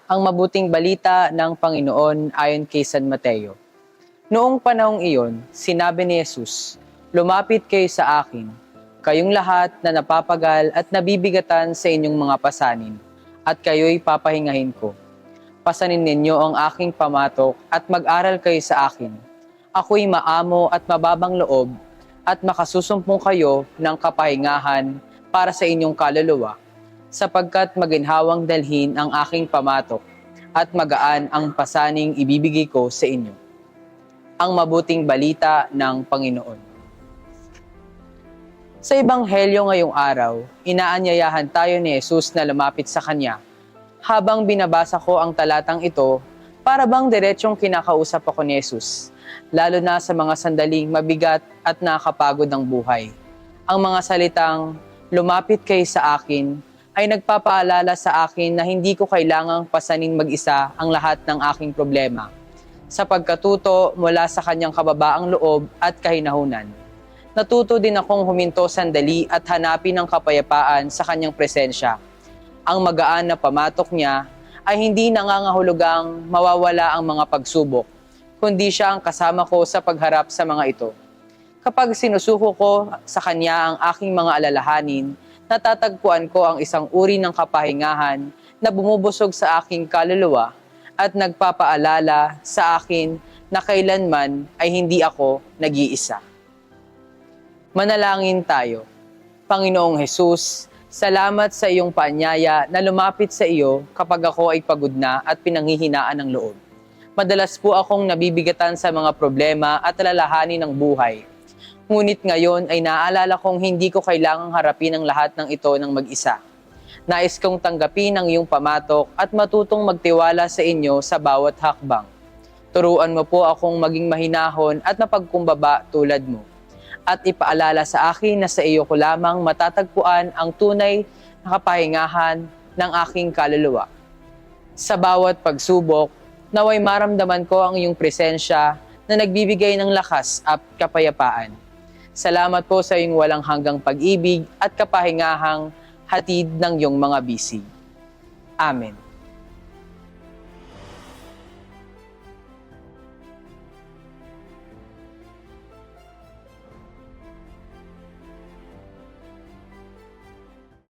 Ang mabuting balita ng Panginoon ayon kay San Mateo. Noong panahong iyon, sinabi ni Jesus, "Lumapit kayo sa akin, kayong lahat na napapagal at nabibigatan sa inyong mga pasanin, at kayo'y papahingahin ko. Pasanin ninyo ang aking pamatok at mag-aral kayo sa akin. Ako'y maamo at mababang loob at makasusumpong kayo ng kapahingahan para sa inyong kaluluwa, sapagkat maginhawang dalhin ang aking pamatok at magaan ang pasaning ibibigay ko sa inyo." Ang mabuting balita ng Panginoon. Sa Ebanghelyo ngayong araw, inaanyayahan tayo ni Jesus na lumapit sa Kanya. Habang binabasa ko ang talatang ito, para bang diretsyong kinakausap ako ni Jesus, lalo na sa mga sandaling mabigat at nakakapagod ng buhay. Ang mga salitang, "Lumapit kayo sa akin," ay nagpapaalala sa akin na hindi ko kailangang pasanin mag-isa ang lahat ng aking problema, sa pagkatuto mula sa Kanyang kababaang loob at kahinahunan. Natuto din akong huminto sandali at hanapin ang kapayapaan sa Kanyang presensya. Ang magaan na pamatok niya ay hindi nangangahulugang mawawala ang mga pagsubok, kundi siya ang kasama ko sa pagharap sa mga ito. Kapag sinusuko ko sa Kanya ang aking mga alalahanin, natatagpuan ko ang isang uri ng kapahingahan na bumubusog sa aking kaluluwa at nagpapaalala sa akin na kailanman ay hindi ako nag-iisa. Manalangin tayo. Panginoong Hesus, salamat sa iyong paanyaya na lumapit sa iyo kapag ako ay pagod na at pinanghihinaan ng loob. Madalas po akong nabibigatan sa mga problema at alalahanin ng buhay. Ngunit ngayon ay naalala kong hindi ko kailangang harapin ang lahat ng ito ng mag-isa. Nais kong tanggapin ang iyong pamatok at matutong magtiwala sa inyo sa bawat hakbang. Turuan mo po akong maging mahinahon at mapagkumbaba tulad mo. At ipaalala sa akin na sa iyo ko lamang matatagpuan ang tunay na kapahingahan ng aking kaluluwa. Sa bawat pagsubok, naway maramdaman ko ang iyong presensya na nagbibigay ng lakas at kapayapaan. Salamat po sa iyong walang hanggang pag-ibig at kapahingahang hatid ng iyong mga bisig. Amen.